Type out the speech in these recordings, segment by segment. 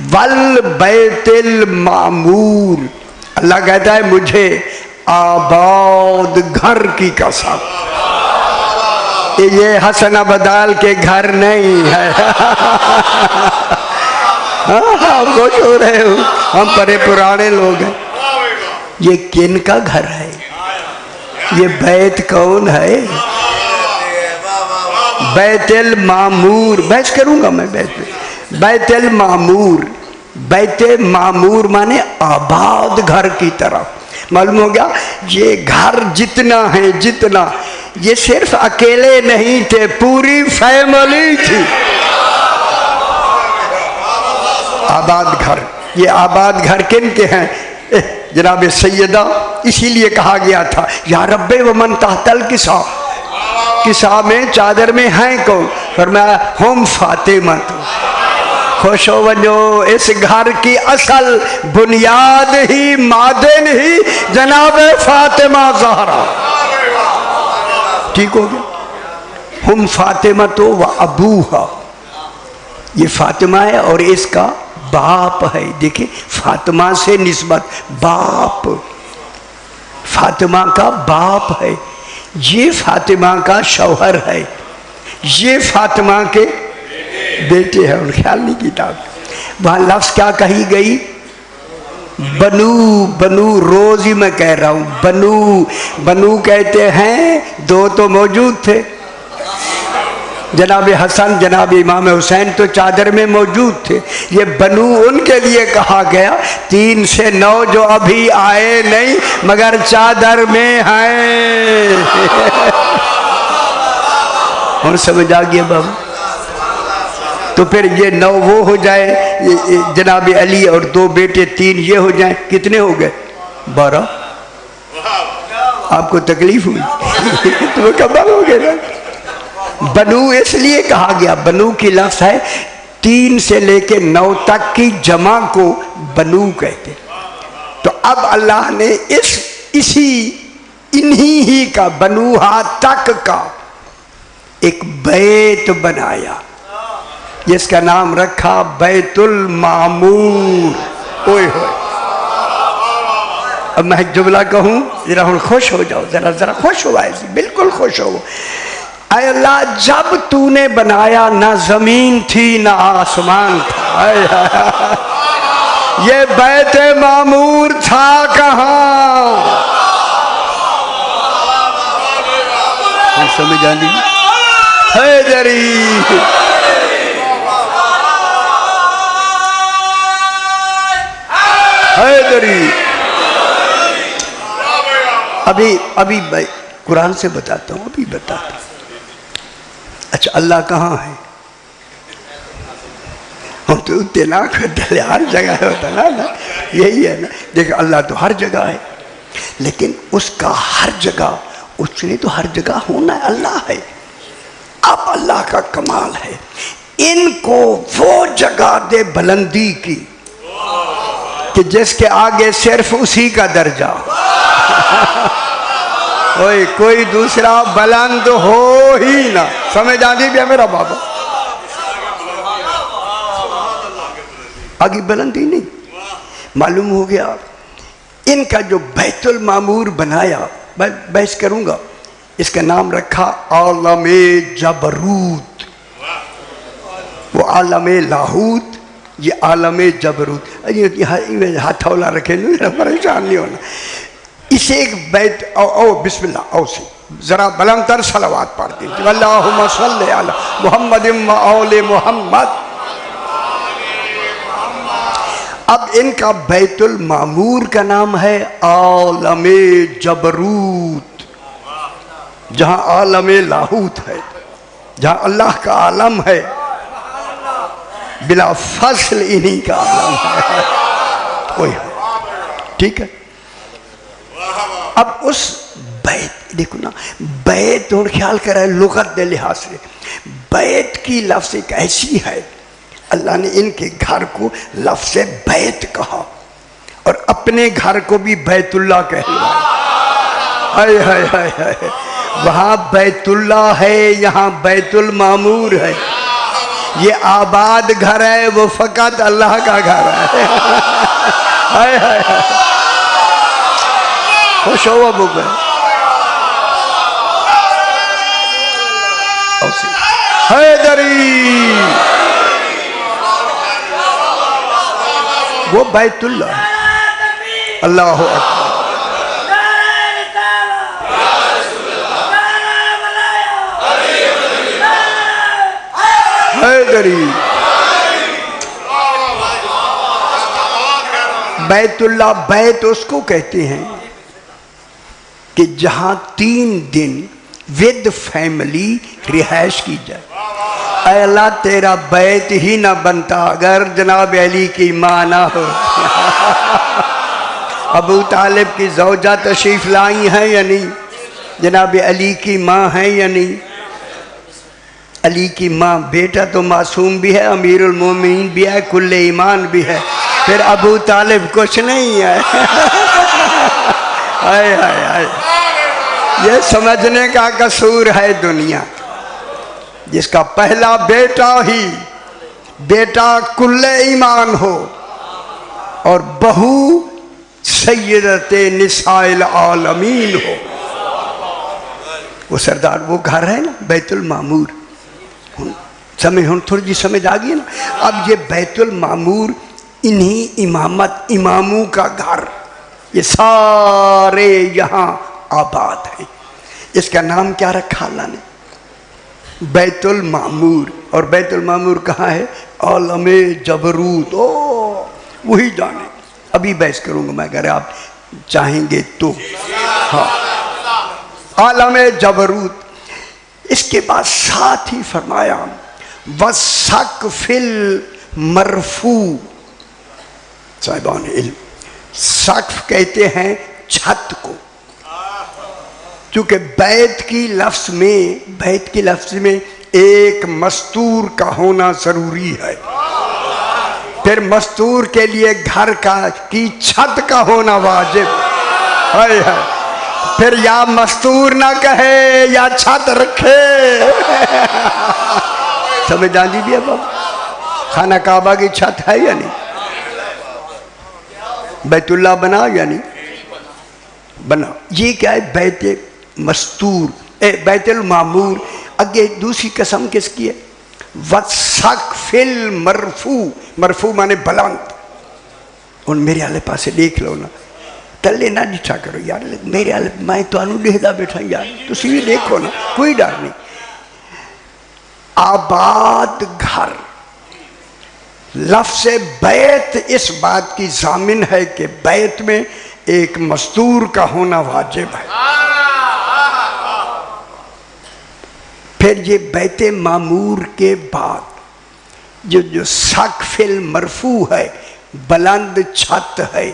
वल बैतिल मामूर, अल्लाह कहता है मुझे आबाद घर की कसम, ये हसन अबदाल के घर नहीं है। आप खुश हो रहे हो, हम बड़े पुराने लोग हैं। ये किन का घर है? ये बैत कौन है? बैतुल मामूर, बहस करूंगा मैं बैतुल मामूर। बैत मामूर माने आबाद घर की तरफ। मालूम हो गया ये घर जितना है, जितना, ये सिर्फ अकेले नहीं थे, पूरी फैमिली थी। आबाद घर, ये आबाद घर किन के हैं? जनाब सैयदा, इसीलिए कहा गया था या रब्बे व मन तहतल किसा, किसा में चादर में हैं कौन? फरमाया हम फातिमा। तो खुश हो वजो, इस घर की असल बुनियाद ही, मादन ही जनाब फातिमा ज़हरा। ठीक हो गया। हम फातिमा तो व अबूहा, ये फातिमा है और इसका बाप है। देखिए फातिमा से निस्बत, बाप, फातिमा का बाप है, ये फातिमा का शौहर है, ये फातिमा के बेटे हैं। और ख्याल नहीं किताब वहां लफ्ज क्या कही गई? बनू, बनू, रोज ही मैं कह रहा हूं बनू। बनू कहते हैं, दो तो मौजूद थे, जनाब हसन जनाब इमाम हुसैन तो चादर में मौजूद थे। ये बनू उनके लिए कहा गया 3 से 9 जो अभी आए नहीं मगर चादर में हैं। और समझ आ गया बाबू? तो फिर ये 9 वो हो जाए, जनाब अली और 2 बेटे 3 ये हो जाए, कितने हो गए? 12। आपको तकलीफ हुई? तो कमाल हो गया ना। बनू इसलिए कहा गया, बनू की लफ्ज है 3 से लेके 9 तक की जमा को बनू कहते। तो अब अल्लाह ने इन्हीं ही का बनूहा तक का एक बैत बनाया, जिसका नाम रखा बैतुल मामूर। ओए होए, अब मैं जुमला कहूं, जरा हम खुश हो जाओ, जरा जरा खुश हो, ऐसे बिल्कुल खुश हो। ऐ अल्लाह, जब तूने बनाया ना जमीन थी ना आसमान था, ये बैत मामूर था कहां? समझ आनी हैदरी। हैदरी। अभी कुरान से बताता हूँ, अभी बताता हूँ। अच्छा, अल्लाह कहाँ है? हम तो उतना करते हर जगह होता ना, यही है ना। देख अल्लाह तो हर जगह है, लेकिन उसका हर जगह, उसने तो हर जगह होना है, अल्लाह है। अब अल्लाह का कमाल है, इनको वो जगह दे बुलंदी की कि जिसके आगे सिर्फ उसी का दर्जा। ओए कोई दूसरा बुलंद हो ही ना। समझ आती भी है मेरा बाबा? आगे बुलंदी नहीं। मालूम हो गया इनका जो बैतुल मामूर बनाया, मैं बहस करूंगा, इसका नाम रखा आलमे जबरूत। वो आलमे लाहूत, ये आलमे जबरूत। हथौला रखे, परेशान नहीं होना। इसे एक बैत ओ बिस्मिल्लाह, से जरा बुलंदतर सलावत पढ़ दीजिए। अल्लाहुम्मा सल्ली अला मुहम्मदिन व आले मुहम्मद। अब इनका बैतुल मामूर का नाम है आलमे जबरूत, जहां आलमे लाहूत है, जहां अल्लाह का आलम है, बिला फसल इन्हीं का आलम है। कोई ठीक है। अब उस बैत देखो ना, बैत और ख्याल कर रहा है लुगत के लिहाज से, बैत की लफ्ज़ एक ऐसी है, अल्लाह ने इनके घर को लफ्ज़ से बैत कहा और अपने घर को भी बैतुल्लाह कहलवाया। हाय हाय हाय हाय, वहाँ बैतुल्लाह है, यहाँ बैतुल मामूर है। ये आबाद घर है, वो फकत अल्लाह का घर है। हाय हाय हाय, खुश हो अबू बकर। हैदरी वो बैतुल्लाह है। अल्लाह अकबर। हैदरी बैतुल्लाह, बैत उसको कहते हैं कि जहां 3 दिन विद फैमिली रिहाइश की जाए। अल्लाह तेरा बैत ही ना बनता अगर जनाब अली की माँ ना हो। अबू तालिब की ज़ौजा तशरीफ लाई है या नहीं? जनाब अली की माँ है या नहीं? अली की माँ, बेटा तो मासूम भी है, अमीरुल मोमिनीन भी है, कुल्ले ईमान भी है, फिर अबू तालिब कुछ नहीं है। हाय हाय हाय, ये समझने का कसूर है दुनिया, जिसका पहला बेटा ही बेटा कुल्ले ईमान हो और बहू सय्यदते निसाइल आलमीन हो। वो सरदार, वो घर है ना बैतुल मामूर। समझ हम थोड़ी जी समझ आ गई ना। अब ये बैतुल मामूर इन्हीं इमामत इमामों का घर, ये सारे यहाँ आबाद हैं। इसका नाम क्या रखा अल्लाह ने? बैतुल मामूर। और बैतुल मामूर कहाँ है? आलमे जबरूत। ओ वही जाने, अभी बहस करूंगा मैं अगर आप चाहेंगे तो। हाँ, आलमे जबरूत। इसके बाद साथ ही फरमाया वसक़फ़िल मरफू। साहिबान इल्म, सक़फ़ कहते हैं छत को, क्योंकि बैत की लफ्ज़ में एक मस्तूर का होना जरूरी है। फिर मस्तूर के लिए घर की छत का होना वाजिब है। फिर या मस्तूर ना कहे या छत रखे। समझ आंदी भी है बाबा? खाना काबा की छत है या नहीं? बैतुल्लाह बना या नहीं बना? ये क्या है? बैत मस्तूर, बैतुल मामूर। आगे दूसरी कसम किसकी है? वसक़फ़िल मरफू। मरफू माने बुलंद। उन मेरे आले पासे देख लो ना, तले ना डिठा करो यार, मेरे आले मैं तो देखदा बैठा यार, तुसी भी देखो ना, कोई डर नहीं। आबाद घर। लफ्ज़ बैत इस बात की जामिन है कि बैत में एक मस्तूर का होना वाजिब है। फिर ये बैते मामूर के बाद जो सक़फ़िल मरफू है, बुलंद छत है,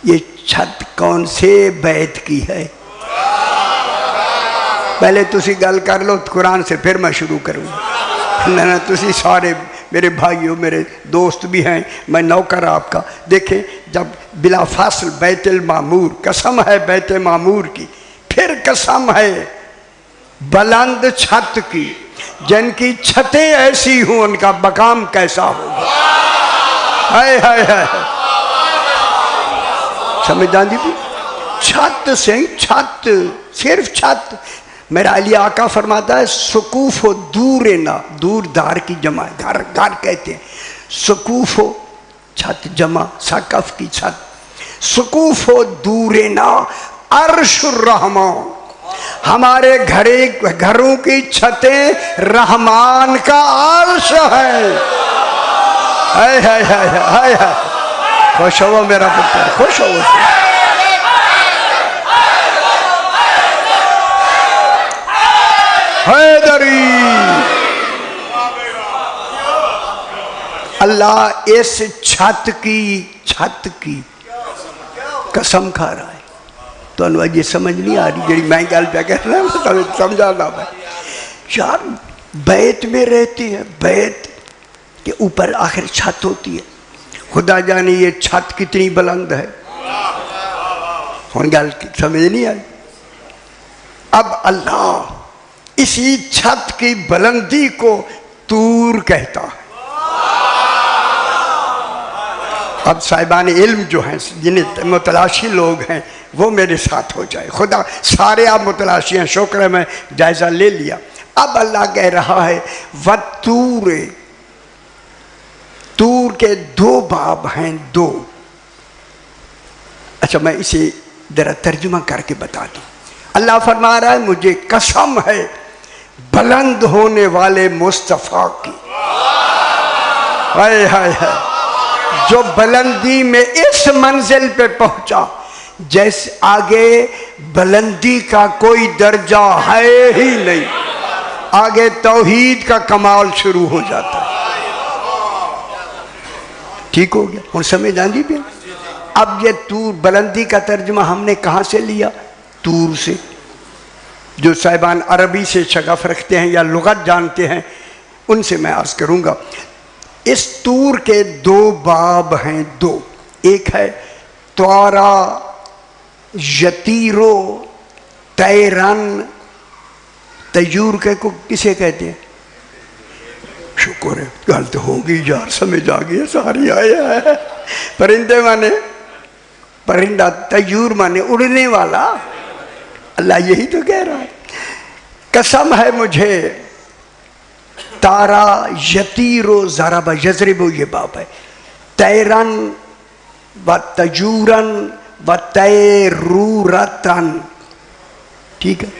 ये छत कौन से बैत की है? पहले तुसी गल कर लो कुरान से, फिर मैं शुरू करूँगा। ना तुसी सारे मेरे भाइयों, मेरे दोस्त भी हैं, मैं नौकर आपका। देखें, जब बिला फासल बैतुल मामूर, कसम है बैत मामूर की, फिर कसम है बुलंद छत की, जिनकी छतें ऐसी हों उनका मकाम कैसा होगा। हाय हाय हाय, समझ आंदी थी? छत से छत, सिर्फ छत। मेरा अली आका फरमाता है सुकूफ हो दूर ना, दूर दार की जमा, घर घर कहते हैं। सुकूफ हो छत जमा, सकफ की छत। सुकूफ हो दूर ना अर्शुर रहमान। हमारे घरों की छतें रहमान का अर्श है। हाय हाय हाय हाय हाय, खुश हो मेरा पुत्र, खुश हो। हैदरी, अल्लाह इस छत की कसम खा रहा है। तो अज समझ नहीं आ रही जी मैं गल पे कह रहा, समझाना मैं यार। बैत में रहती है, बैत के ऊपर आखिर छत होती है। खुदा जाने ये छत कितनी बुलंद है। गल समझ नहीं आई। अब अल्लाह इसी छत की बुलंदी को तूर तूर कहता है। अब साहिबान इल्म जो हैं, जिन्हें मुतलाशी लोग हैं, वो मेरे साथ हो जाए। खुदा सारे आप मुतलाशी हैं, शुक्र है मैं जायज़ा ले लिया। अब अल्लाह कह रहा है वतूर, तूर के दो बाब हैं, दो। अच्छा मैं इसे जरा तर्जुमा करके बता दूं। अल्लाह फरमा रहा है मुझे कसम है बुलंद होने वाले मुस्तफ़ा की, हाय हाय हाय, जो बुलंदी में इस मंजिल पे पहुंचा जैसे आगे बुलंदी का कोई दर्जा है ही नहीं, आगे तौहीद का कमाल शुरू हो जाता है। ठीक हो गया, और समझ आंदी भी। अब ये तूर, बुलंदी का तर्जुमा हमने कहां से लिया? तूर से। जो साहिबान अरबी से शगफ रखते हैं या लुगत जानते हैं उनसे मैं अर्ज करूंगा। इस तूर के दो बाब हैं, दो। एक है त्वारा यतीरो तैरन, तयूर के को किसे कहते हैं? शुक्र है, गल तो होगी यार, समझ आ गई, सारी आया है। परिंदे माने परिंदा, तयूर माने उड़ने वाला। अल्लाह यही तो कह रहा है, कसम है मुझे तारा यतीरो ज़राबा यज़रिबु, ये बाप है, तैरन व तजूरन व तैरूरतन। ठीक है,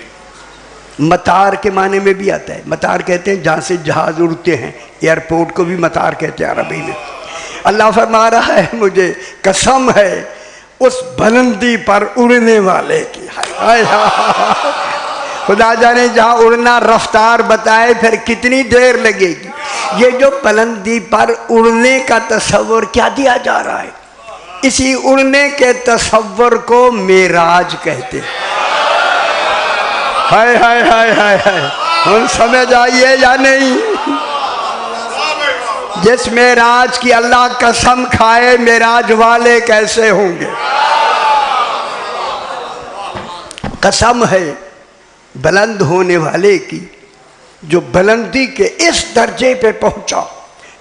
मतार के माने में भी आता है। मतार कहते हैं जहाँ से जहाज उड़ते हैं, एयरपोर्ट को भी मतार कहते हैं अरबी में। अल्लाह फरमा रहा है मुझे कसम है उस बुलंदी पर उड़ने वाले की। हाय हाय, खुदा जाने जहाँ उड़ना रफ्तार बताए फिर कितनी देर लगेगी। ये जो बुलंदी पर उड़ने का तस्वर क्या दिया जा रहा है, इसी उड़ने के तस्वर को मेराज कहते हैं। हाय हाय हाय हाय हाय, हम समझ आइए या नहीं? जिस मेराज की अल्लाह कसम खाए, मेराज वाले कैसे होंगे? कसम है बुलंद होने वाले की, जो बुलंदी के इस दर्जे पे पहुंचा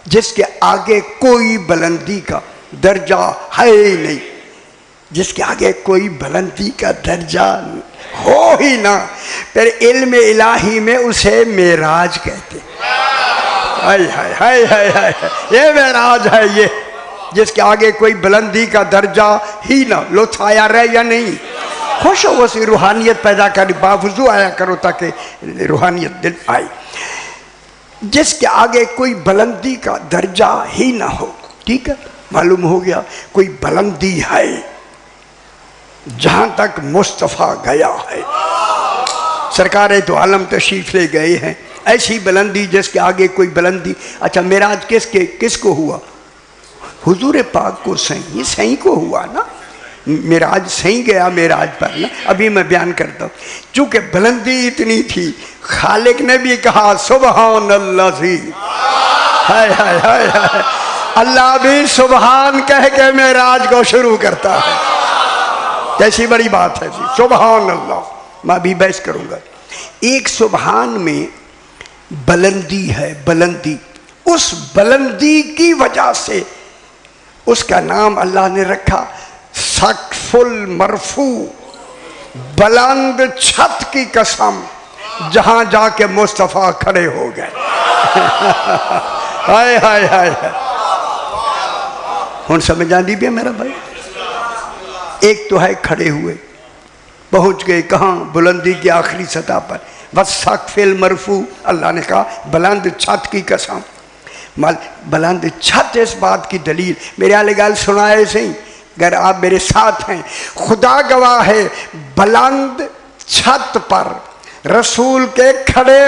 जिसके आगे कोई बुलंदी का दर्जा है ही नहीं, जिसके आगे कोई बुलंदी का दर्जा हो ही ना। फिर इल्म इलाही में उसे मेराज कहते। हाय हाय हाय हाय हाय, ये मेराज है, ये जिसके आगे कोई बुलंदी का दर्जा ही ना। लुत्फ आया रहे या नहीं? खुश हो सी रूहानियत पैदा कर, बावजू आया करो ताकि रूहानियत दिल आए। जिसके आगे कोई बुलंदी का दर्जा ही ना हो। ठीक है, मालूम हो गया कोई बुलंदी है जहां तक मुस्तफ़ा गया है। सरकार तो आलम तशरीफ ले गए हैं, ऐसी बुलंदी जिसके आगे कोई बुलंदी। अच्छा मेराज किसको हुआ? हुजूर पाक को, सही सही को हुआ ना। मेराज सही गया मेराज पर ना। अभी मैं बयान करता हूँ, चूंकि बुलंदी इतनी थी, खालिक ने भी कहा सुबहान अल्लाह जी। हाय हाय हाय हाय, अल्लाह भी सुबहान कह के मेराज को शुरू करता है। कैसी बड़ी बात है जी, सुबहान अल्लाह। मैं भी बहस करूंगा। एक सुबहान में बुलंदी है, बुलंदी। उस बुलंदी की वजह से उसका नाम अल्लाह ने रखा सकफुल मरफू, बुलंद छत की कसम, जहां जाके मुस्तफ़ा खड़े हो गए। हाय हाय हाय, हुन समझ आंदी भी है मेरा भाई। एक तो है खड़े हुए, पहुंच गए कहाँ? बुलंदी की आखिरी सतह पर। बस सकफिल मरफू, अल्लाह ने कहा बुलंद छत की कसम। बुलंद छत इस बात की दलील, मेरे आले गाल सुनाए सही, अगर आप मेरे साथ हैं, खुदा गवाह है, बुलंद छत पर रसूल के खड़े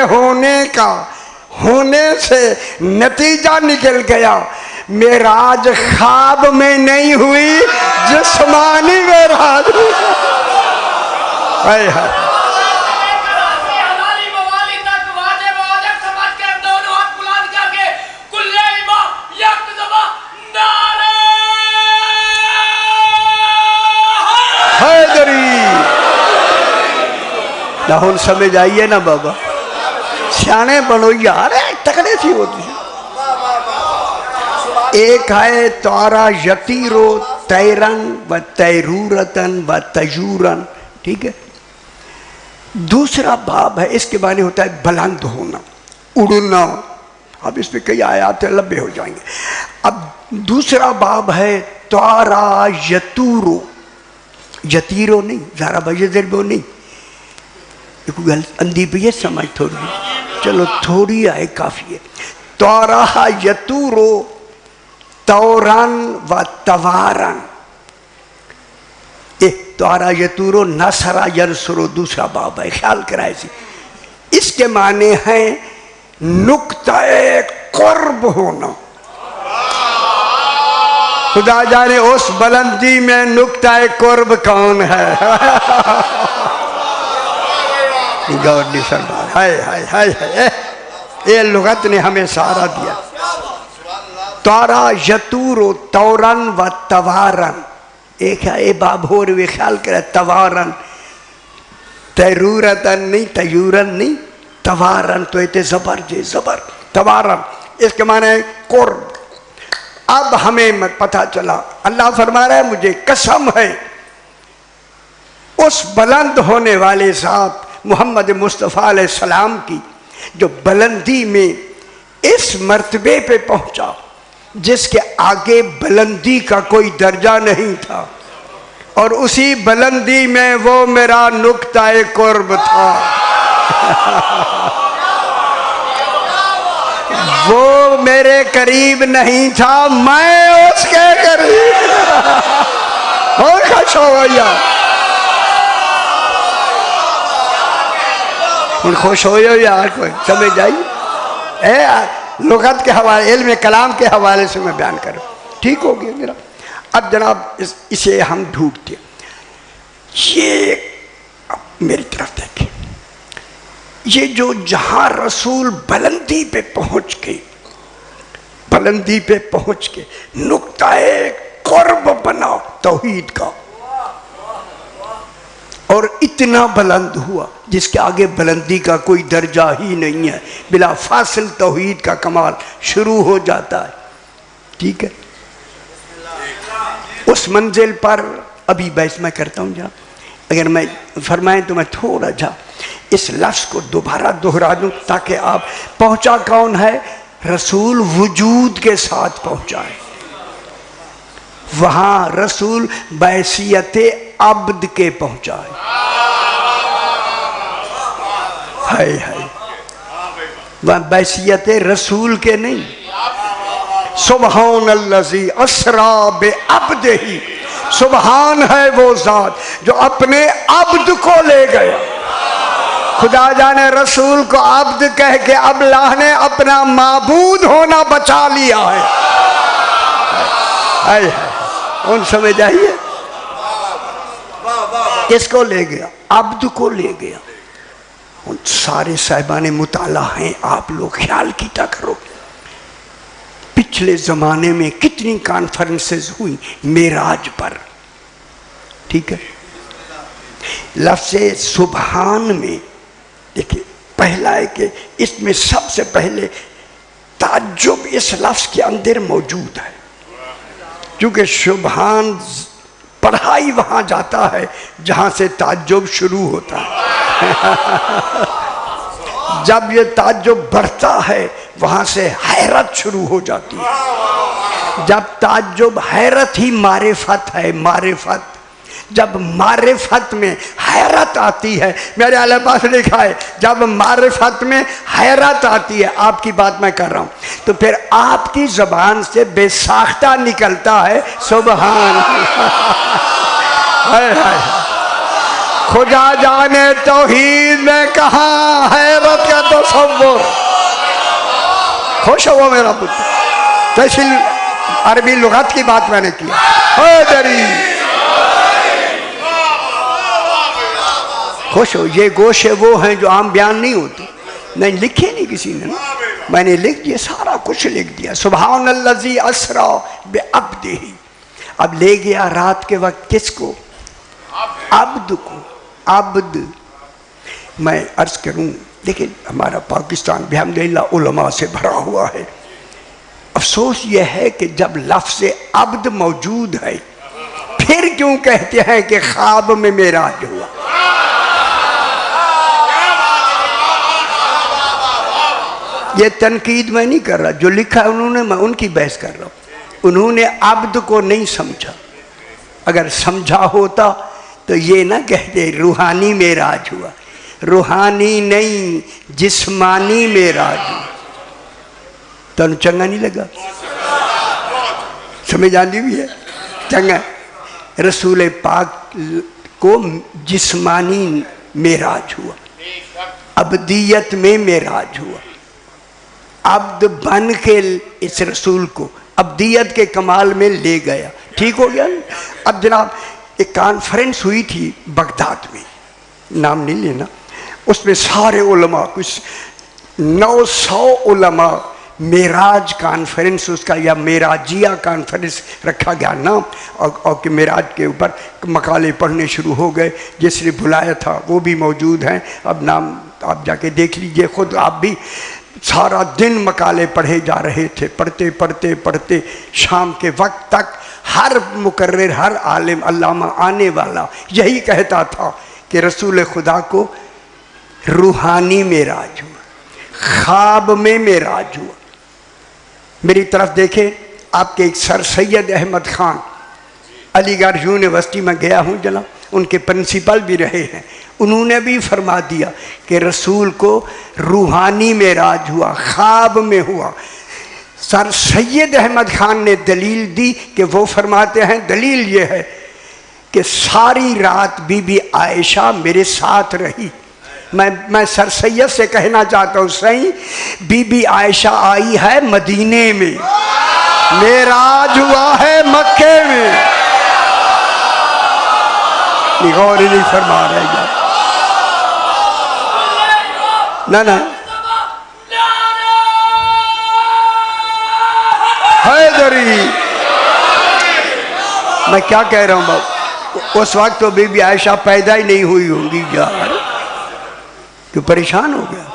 होने से नतीजा निकल गया, मेराज ख्वाब में नहीं हुई, जिस्मानी मेराज। हाय हाय, ना समझ आइए ना बाबा, सियाने बनो यार, तकड़े थी होती। एक है तारा यतीरो तैरन व तैरूरतन व तयूरन, ठीक है। दूसरा बाब है, इसके माने होता है बुलंद होना, उड़ना। अब इसमें कई आयात लंबे हो जाएंगे। अब दूसरा बाब है तारा यतूरो, यतीरो नहीं, ज़रा बजो नहीं, अंधी भी है समझ थोड़ी, चलो थोड़ी आए काफी है। तारा यतूरो तौरन व तवारन, तारा यतूरो नसरा यरसुरो दूसरा बाब है, ख्याल कराए सी। इसके माने हैं नुक्ताए कुर्ब होना। खुदा जाने उस बुलंदी में नुक्ताए कुर्ब कौन है। गौर नहीं फरमा, हाय हाय हाय हाय, ये लुगत ने हमें सहारा दिया। तारा यतूरो तौरन व तवारन, एक है ए बाबोर वे ख्याल करे तवारन, तैरूरतन नहीं, तयूरन नहीं, तवारन तो इतने जबर जे जबर, तवारन इसके माने कुर्ब। अब हमें पता चला, अल्लाह फरमा रहा है मुझे कसम है उस बुलंद होने वाले साथ मोहम्मद मुस्तफ़ा अलैहि सलाम की, जो बुलंदी में इस मर्तबे पे पहुंचा जिसके आगे बुलंदी का कोई दर्जा नहीं था, और उसी बुलंदी में वो मेरा नुक्ताए कुर्ब था। वो मेरे करीब नहीं था, मैं उसके करीब। और खुश हो भैया, खुश हो यार, कोई समझ आई? लुगत के हवाले, इल्म कलाम के हवाले से मैं बयान करूं, ठीक हो गया मेरा। अब जनाब इसे हम ढूंढते, ये मेरी तरफ देखें, ये जो जहां रसूल बुलंदी पे पहुंच के, बुलंदी पे पहुंच के नुक्ताए कुर्ब बना तौहीद का, और इतना बुलंद हुआ जिसके आगे बुलंदी का कोई दर्जा ही नहीं है, बिला फासिल तौहीद का कमाल शुरू हो जाता है, ठीक है। उस मंजिल पर अभी बहस मैं करता हूँ, जहाँ अगर मैं फरमाएं तो मैं थोड़ा जा इस लफ्ज़ को दोबारा दोहरा दूँ ताकि आप, पहुँचा कौन है? रसूल वजूद के साथ पहुँचा है। वहाँ रसूल बैसियत अब्द के पहुँचा है, वह बैसियत रसूल के नहीं। सुबहानल्लज़ी अस्रा बे अब्दिही, सुबहान है वो ज़ात जो अपने अब्द को ले गया। खुदा जाने रसूल को अब्द कह के अब अल्लाह ने अपना माबूद होना बचा लिया है। उन समझ आइए, किसको ले गया? अब्द को ले गया। उन सारे साहिबाने मुताला हैं, आप लोग ख्याल कीता करो, पिछले ज़माने में कितनी कॉन्फ्रेंसेस हुई मेराज पर, ठीक है। लफ्ज़ सुबहान में देखिए, पहला है कि इसमें सबसे पहले ताज्जुब इस लफ्ज़ के अंदर मौजूद है, क्योंकि सुबहान पढ़ाई वहाँ जाता है जहाँ से ताज्जुब शुरू होता है। जब ये ताज्जुब बढ़ता है वहाँ से हैरत शुरू हो जाती है। जब ताज्जुब हैरत ही मारिफत है, मारिफत जब मारिफत में हैरत आती है, मेरे आले पास लिखा है जब मारिफत में हैरत आती है, आपकी बात मैं कर रहा हूँ, तो फिर आपकी ज़बान से बेसाख्ता निकलता है सुबहान। खुदा जाने तौहीद में कहाँ हैरत का तसव्वुर। खुश हो मेरा पुत्र, तहसील अरबी लुगत की बात मैंने की। खुश हो, ये गोशे वो हैं जो आम बयान नहीं होते, नहीं लिखे नहीं किसी ने ना, मैंने लिख दिया, सारा कुछ लिख दिया। सुबहानल्लज़ी अस्रा बे अब्दिही, अब ले गया रात के वक्त किसको? अब्द को। अब्द, मैं अर्ज करूं, देखिए हमारा पाकिस्तान अल्हम्दुलिल्लाह उलमा से भरा हुआ है, अफसोस यह है कि जब लफ्ज़ अब्द मौजूद है फिर क्यों कहते हैं कि ख्वाब में मेराज हुआ। ये तनकीद मैं नहीं कर रहा, जो लिखा है उन्होंने, मैं उनकी बहस कर रहा हूँ। उन्होंने अब्द को नहीं समझा, अगर समझा होता तो ये ना कहते रूहानी मेराज हुआ। रूहानी नहीं, जिस्मानी मेराज हुआ। तो चंगा नहीं लगा? समझ आती भी है चंगा। रसूल पाक को जिस्मानी मेराज हुआ, अब्दियत में मेराज हुआ। अब्द बन के इस रसूल को अब्दियत के कमाल में ले गया। ठीक हो गया। अब जनाब एक कॉन्फ्रेंस हुई थी बगदाद में, नाम नहीं लेना, उसमें सारे उलमा, कुछ 900 उलमा, मेराज कॉन्फ्रेंस उसका या मेराजिया कॉन्फ्रेंस रखा गया नाम, और कि मेराज के ऊपर मकाले पढ़ने शुरू हो गए। जिसने बुलाया था वो भी मौजूद हैं, अब नाम आप जाके देख लीजिए खुद आप भी। सारा दिन मकाले पढ़े जा रहे थे, पढ़ते पढ़ते पढ़ते शाम के वक्त तक हर मुकर्रिर, हर आलिम, अल्लामा आने वाला यही कहता था कि रसूल खुदा को रूहानी मेराज हुआ, ख्वाब में मेराज हुआ। मेरी तरफ देखें, आपके एक सर सैयद अहमद खान अलीगढ़ यूनिवर्सिटी में गया हूँ जनाब, उनके प्रिंसिपल भी रहे हैं, उन्होंने भी फरमा दिया कि रसूल को रूहानी मेराज हुआ, ख्वाब में हुआ। सर सैयद अहमद खान ने दलील दी कि वो फरमाते हैं, दलील ये है कि सारी रात बीबी आयशा मेरे साथ रही। मैं सर सैयद से कहना चाहता हूँ, सही बीबी आयशा आई है मदीने में, मेराज हुआ है मक्के में। गौर नहीं फरमा रहे ना ना हैदरी। मैं क्या कह रहा हूँ बाबू, उस वक्त तो बीबी आयशा पैदा ही नहीं हुई होंगी यार, क्यों परेशान हो गया।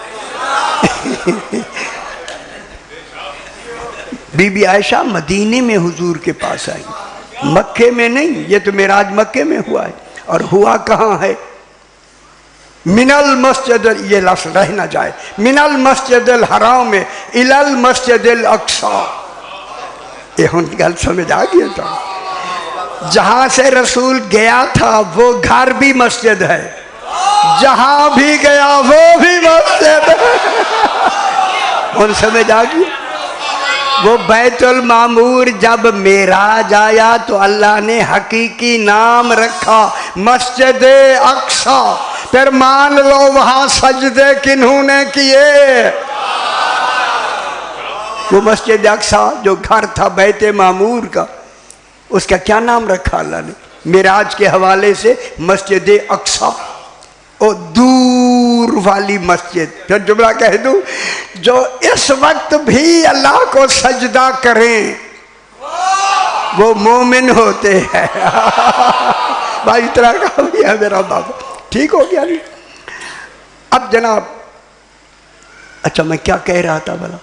बीबी आयशा मदीने में हुजूर के पास आई, मक्के में नहीं। ये तो मेराज मक्के में हुआ है, और हुआ कहाँ है? मिनल मस्जिद, ये लफ्ज़ रह ना जाए, मिनल मस्जिदल हराम में इलल मस्जिदल अक्सा। ये गल समझ आ गया था। जहां से रसूल गया था वो घर भी मस्जिद है, जहां भी गया वो भी मस्जिद है। उन समझ आ गई। वो बैतुल मामूर जब मेराज आया तो अल्लाह ने हकीकी नाम रखा मस्जिद अक्सा। फिर मान लो वहां सजदे किन्होंने किए? वो मस्जिद अक्सा जो घर था बैते मामूर का, उसका क्या नाम रखा अल्लाह ने? मेराज के हवाले से मस्जिद अक्सा, और दूर वाली मस्जिद। फिर जुमला कह दूं, जो इस वक्त भी अल्लाह को सजदा करें वो मोमिन होते हैं। भाई इतना का भी है मेरा बाबा, ठीक हो गया नहीं? अब जनाब, अच्छा मैं क्या कह रहा था भला?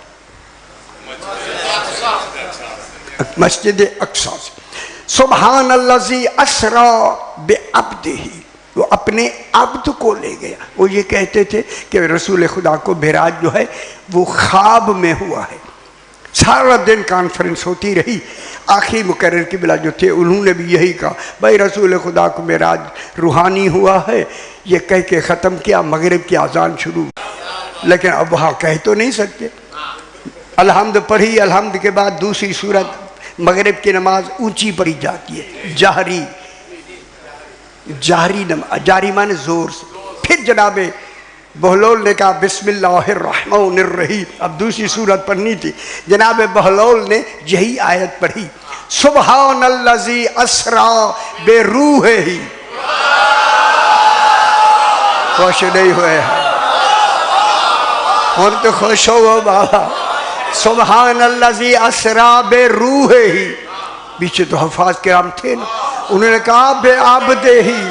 मस्जिद अक्सा से सुबहान अल्लाज़ी अस्रा बिअब्दिही, वो अपने अब्द को ले गया। वो ये कहते थे कि रसूल खुदा को मेराज जो है वो ख्वाब में हुआ है। सारा दिन कॉन्फ्रेंस होती रही। आखिरी मुकर्रर की बिला जो थे उन्होंने भी यही कहा, भाई रसूल खुदा को मेराज रूहानी हुआ है, ये कह के ख़त्म किया। मगरिब की अजान शुरू, लेकिन अब वहाँ कह तो नहीं सकते। अलहम्द पढ़ी, अलहम्द के बाद दूसरी सूरत मगरिब की नमाज ऊंची पढ़ी जाती है, जाहरी, जाहरी नमाज, जारी माने जोर से। फिर जनाबे बहलोल ने कहा बिस्मिल्लाहिर्रहमानिर्रहीम, अब दूसरी सूरत पढ़नी थी। जनाब बहलोल ने यही आयत पढ़ी, सुबहानल्लाज़ी अस्रा बेरूहिही। खुश नहीं हुए हैं और तो खुश हो बाबा। सुबहानल्लाज़ी अस्रा बेरूहिही, पीछे तो हफ़ाज़ किराम थे ना, उन्होंने कहा बे आबदेही।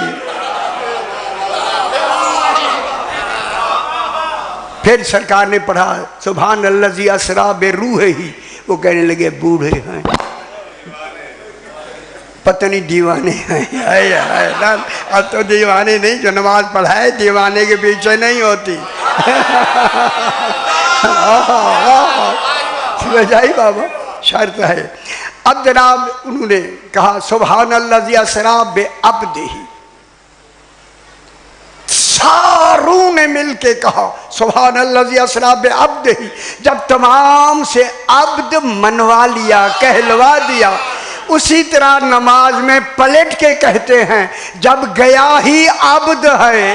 फिर सरकार ने पढ़ा सुबहान अल्लाज़ी अस्रा बेरूहिही वो कहने लगे बूढ़े हैं, पता नहीं दीवाने हैं। अब तो दीवाने नहीं, जो नमाज पढ़ाए दीवाने के पीछे नहीं होती। समझाई बाबा, शर्त है। अब जनाब उन्होंने कहा सुभान अल्लाज़ी असरा बिअब्दिही, सारों ने मिलके कहा सुभान अल्लाज़ी असरा बिअब्दिही। जब तमाम से अब्द मनवा लिया, कहलवा दिया, उसी तरह नमाज में पलट के कहते हैं जब गया ही अब्द है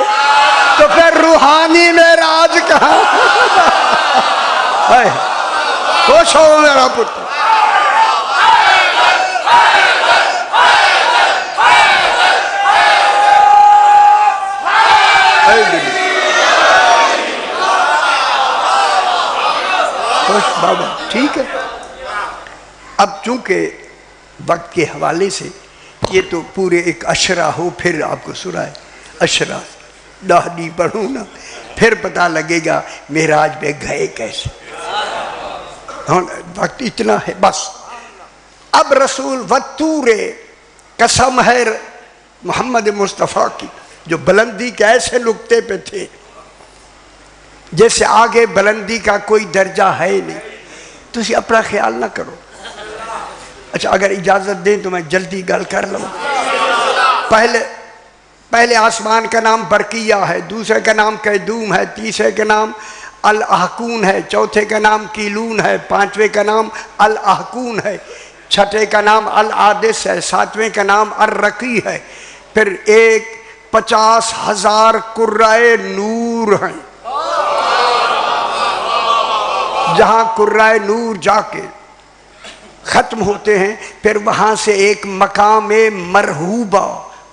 तो फिर रूहानी में राज कहाँ है। खुश हो मेरा पुत्र। खुश बाबा, ठीक है। अब चूंकि वक्त के हवाले से ये तो पूरे एक अशरा हो, फिर आपको सुनाए अशरा दाहदी पढ़ूँ ना, फिर पता लगेगा मेराज पे गए कैसे। वक्त इतना है बस। अब रसूल वतूरे, कसम है मोहम्मद मुस्तफ़ा की, जो बुलंदी के ऐसे नुक्ते पे थे जैसे आगे बुलंदी का कोई दर्जा है नहीं। तुम अपना ख्याल ना करो। अच्छा, अगर इजाज़त दें तो मैं जल्दी गल कर लूँ। पहले आसमान का नाम बरकिया है, दूसरे का नाम कैदूम है, तीसरे का नाम अल अहकून है, चौथे का नाम कीलून है, पांचवें का नाम अल अहकून है, छठे का नाम अल आदिस है, सातवें का अल रकी है। फिर 50,000 कुर्राए नूर हैं। जहां कुर्राए नूर जाके खत्म होते हैं, फिर वहां से एक मकाम मरहूबा,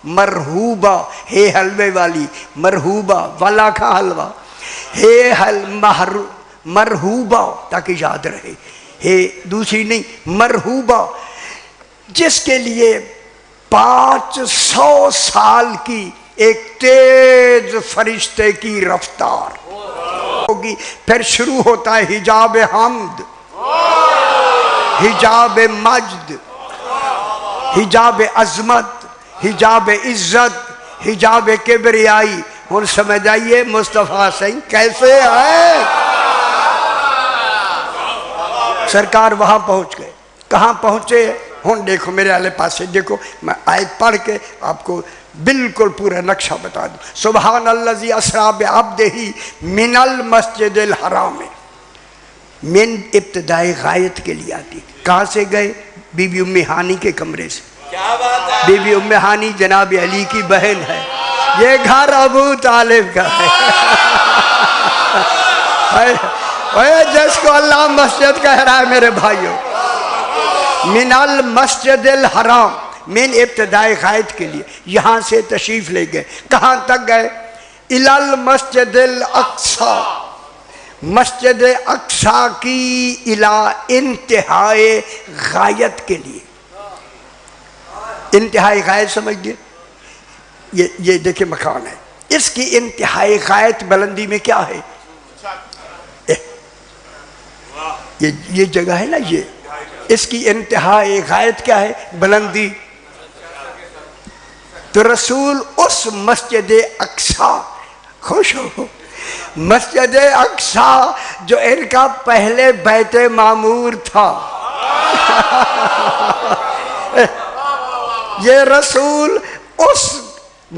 मरहूबा हे हलवे वाली, मरहूबा वाला का हलवा, हे मरहूबा, ताकि याद रहे, हे दूसरी नहीं, मरहूबा, जिसके लिए 500 साल की एक तेज फरिश्ते की रफ्तार होगी। फिर शुरू होता है हिजाब हम्द, हिजाब मज्द, हिजाब अजमत, हिजाब इज्जत, हिजाब किबरियाई। और समझ आइए मुस्तफ़ा सिंह कैसे है। सरकार वहां पहुंच गए। कहां पहुंचे? हूँ देखो मेरे आले पास देखो, मैं आयत पढ़ के आपको बिल्कुल पूरा नक्शा बता दूं। सुभान अल्लाज़ी असरा बिअब्दिही मिनल मस्जिदिल हराम में, मिन इब्तिदाई गायत के लिए आती। कहाँ से गए? बीबी उम्मे हानी के कमरे से। क्या बात है? बीबी उम्मे हानी जनाब अली की बहन है। ये घर अबू तालिब का है। जिसको अल्लाह मस्जिद कह रहा है मेरे भाइयों, मिनल मस्जिदिल हराम, मिन इब्तिदाई गायत के लिए यहाँ से तशरीफ ले गए। कहाँ तक गए? इलल मस्जिदिल अक्सा, मस्जिद अक्सा की इला इंतहाए गायत के लिए। इंतहाई गायत समझिए, ये देखिए मकान है, इसकी इंतहाई गायत बुलंदी में क्या है? ये जगह है ना, ये इसकी इंतहाई गायत क्या है? बुलंदी। तो रसूल उस मस्जिद अक्सा, खुश हो, मस्जिद अक्सा जो इनका पहले बैते मामूर था, ये रसूल उस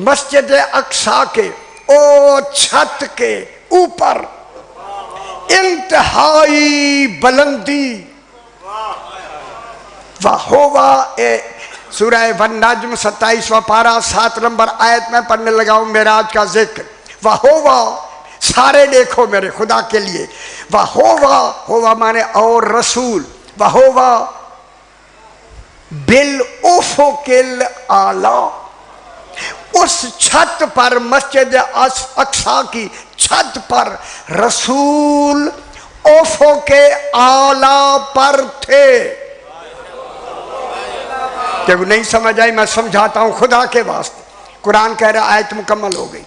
मस्जिद अक्सा के ओ छत के ऊपर इंतहाई बुलंदी वहोवा सूरह वन नज्म 27वां पारा 7 नंबर आयत में पढ़ने लगा हूं मेराज का जिक्र। वहोवा, सारे देखो मेरे खुदा के लिए, वहोवा, होवा माने और रसूल, वहोवा बिल उफुकिल आला, उस छत पर, मस्जिद अक्सा की छत पर रसूल उफुके आला पर थे। जब नहीं समझ आई मैं समझाता हूं खुदा के वास्ते। कुरान कह रहा आयत मुकम्मल हो गई।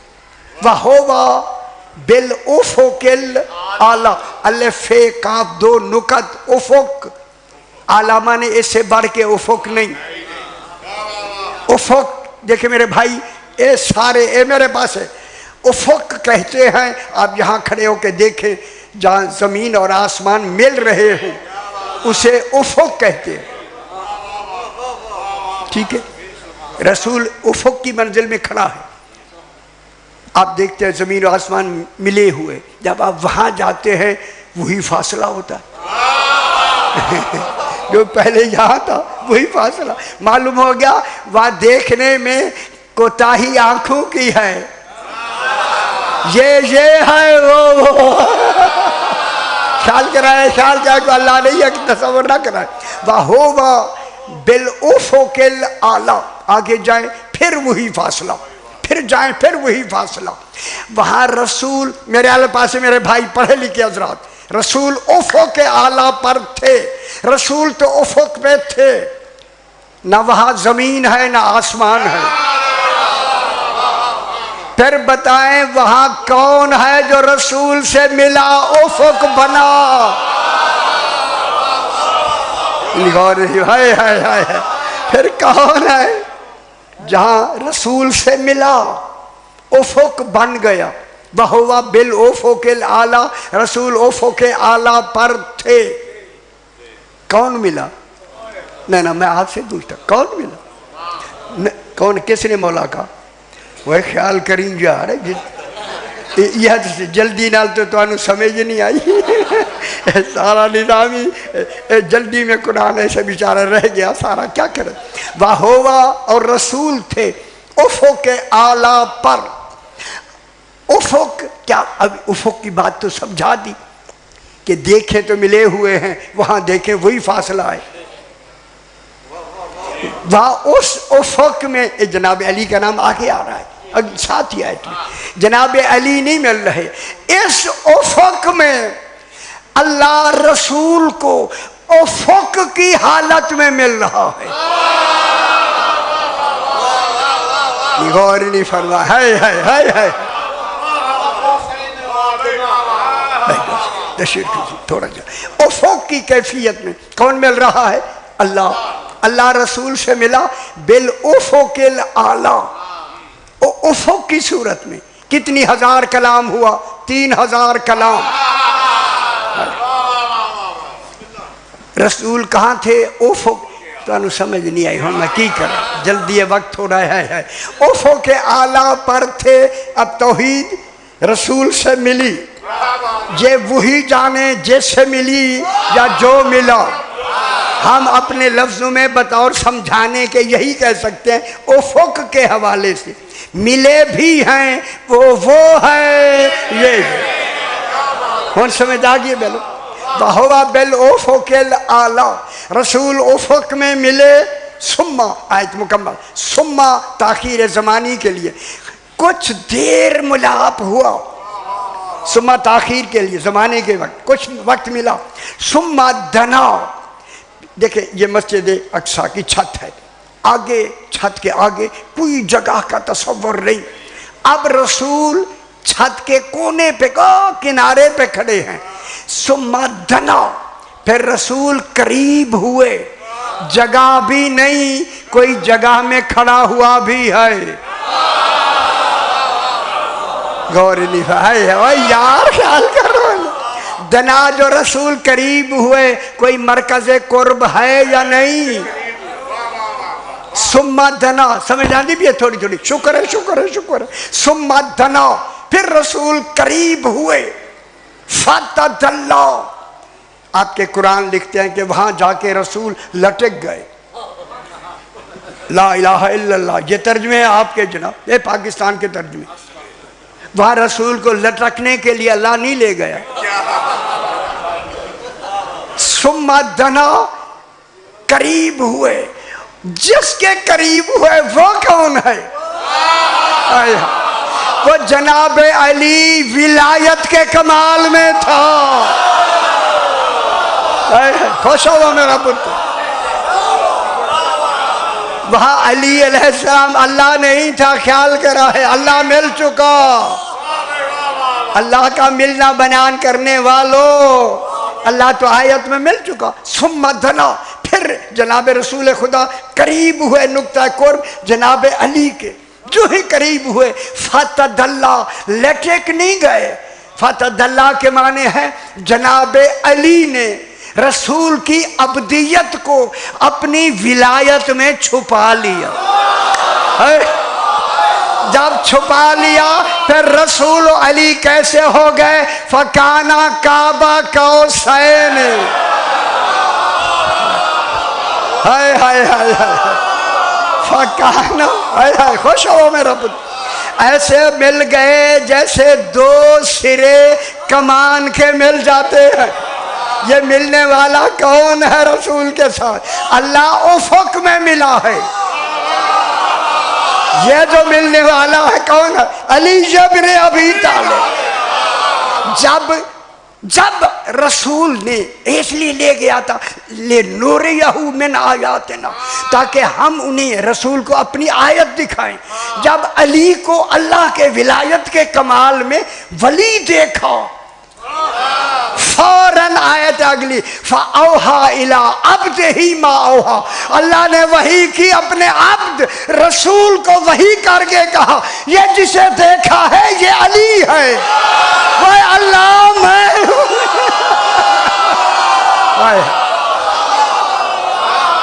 वहोवा बिल उफुकिल आला, अलिफ काफ 2 नुकत, उफुक आला माने इससे बढ़ के उफुक नहीं। उफुक देखे मेरे भाई, ये सारे ये मेरे पास है। उफुक कहते हैं, आप यहाँ खड़े होकर देखें, जहाँ जमीन और आसमान मिल रहे हो उसे उफुक कहते हैं। ठीक है, रसूल उफुक की मंजिल में खड़ा है। आप देखते हैं जमीन और आसमान मिले हुए, जब आप वहां जाते हैं वही फासला होता है जो पहले यहाँ था वही फासला। मालूम हो गया वह देखने में कोताही आंखों की है, ये है वो ख्याल कराए, ख्याल क्या को अल्लाह नहीं है कि तस्वर ना कराए। वह हो वह बिल उफुकिल आला, आगे जाए फिर वही फासला, फिर जाए फिर वही फासला। वहां रसूल मेरे आले पास मेरे भाई पढ़े लिखे हजरात, रसूल उफुक आला पर थे। रसूल तो उफुक पे थे, ना वहां जमीन है ना आसमान है। फिर बताएं वहां कौन है जो रसूल से मिला उफुक बना? है फिर कौन है जहां रसूल से मिला उफुक बन गया? बहुआ बिल उफुकिल आला, रसूल उफुक आला पर थे। कौन मिला? ना मैं आपसे पूछता, कौन मिला? कौन, किसने मौला का? वह ख्याल करें जा रहे यह जल्दी नाल तो तुहानू समझ नहीं आई सारा निजाम ही जल्दी में कुरान ऐसे बेचारा रह गया सारा, क्या करे। वाहोवा और रसूल थे उफुक आला पर। उफुक क्या, अब उफुक की बात तो समझा दी कि देखे तो मिले हुए हैं, वहां देखे वही फासला है। वहां उस उफुक में जनाब अली का नाम आगे आ रहा है, साथ ही आयत में जनाब अली नहीं मिल रहे। इस उफुक में अल्लाह रसूल को उफुक की हालत में मिल रहा है। गौर नहीं फरमा है थोड़ा जा उफुक की कैफियत में कौन मिल रहा है? अल्लाह। अल्लाह रसूल से मिला बिल उफुकिल आला, उफुक की सूरत में। कितनी हजार कलाम हुआ? 3000 कलाम। रसूल कहाँ थे? उफुक। तो समझ नहीं आई, हम मैं की कर, जल्दी वक्त थोड़ा है। उफुक आला पर थे। अब तौहीद रसूल से मिली, ये वही जाने जिससे मिली या जो मिला। हम अपने लफ्जों में बतौर समझाने के यही कह सकते हैं उफुक के हवाले से, मिले भी हैं वो है ये। कौन समझ आ गई? बेलो बहुआ बिल उफुकिल आला, रसूल उफुक में मिले। सुम्मा आयत मुकम्मल, सुम्मा ताखीर ज़मानी के लिए कुछ देर मुलाप हुआ, सुम्मा ताखीर के लिए ज़माने के वक्त कुछ वक्त मिला। सुम्मा दना, देखिए ये मस्जिद अक्सा की छत है, आगे छत के आगे कोई जगह का तस्वर नहीं। अब रसूल छत के कोने पे किनारे पे खड़े हैं। सुम्मा दना, फिर रसूल करीब हुए, जगह भी नहीं, कोई जगह में खड़ा हुआ भी है। गौर नहीं है यार, ख्याल करो। दना जो रसूल करीब हुए, कोई मरकज़े कुर्ब है या नहीं? सुम्मा दना, समझ आनी भी है थोड़ी थोड़ी, शुक्र है शुक्र है शुक्र है। सुम्मा दना, फिर रसूल करीब हुए। फतदल्ला, आपके कुरान लिखते हैं कि वहां जाके रसूल लटक गए। ला इलाहा इल्लल्लाह, ये तर्जमे है आपके जनाब, ये पाकिस्तान के तर्जमे। वहां रसूल को लटकने के लिए अल्लाह नहीं ले गया। सुम्मा दना, करीब हुए। जिसके करीब हुए वो कौन है? वो जनाब अली विलायत के कमाल में था। खुश हो मेरा पुत्र। वहां अली अलैहिस्सलाम अल्लाह नहीं था, ख्याल करा है, अल्लाह मिल चुका। अल्लाह का मिलना बयान करने वालों, अल्लाह तो आयत में मिल चुका। सुम्मा दना, फिर जनाब रसूल खुदा करीब हुए नुक्ता कुर्ब जनाब अली के। जो ही करीब हुए फतदल्ला, लटक नहीं गए। फतदल्ला के माने हैं जनाब अली ने रसूल की अब्दियत को अपनी विलायत में छुपा लिया है। जब छुपा लिया फिर रसूल अली कैसे हो गए? फकाना काबा कौसैन। हाय हाय हाय हाय, फकाना, हाय हाय, खुश हो मेरा पुत्र। ऐसे मिल गए जैसे दो सिरे कमान के मिल जाते हैं। ये मिलने वाला कौन है रसूल के साथ? अल्लाह उफक में मिला है। ये जो मिलने वाला है कौन है? अली इब्न अबी तालिब। जब रसूल ने इसलिए ले गया था ले नूरियहू मिन आयातिना, ताकि हम उन्हें रसूल को अपनी आयत दिखाएं। जब अली को अल्लाह के विलायत के कमाल में वली देखा, फौरन आयत अगली फऔहा इला अब्दिही मा औहा, अल्लाह ने वही की अपने अब्द रसूल को वही करके कहा ये जिसे देखा है ये अली है। वह अल्लाह मैं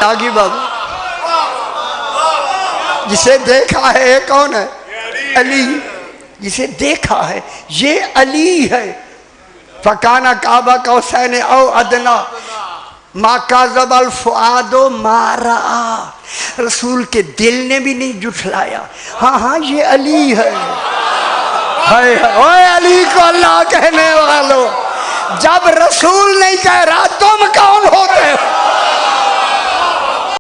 आगे बाबू, जिसे देखा है ये कौन है? अली। जिसे देखा है ये अली है। फकाना काबा कौसैन औ अदना मा काज़बल फुआदो मारा, रसूल के दिल ने भी नहीं जुठलाया। हाँ हाँ ये अली है। हाय ओए अली को अल्लाह कहने वालों, जब रसूल नहीं कह रहा तुम कौन होते हो?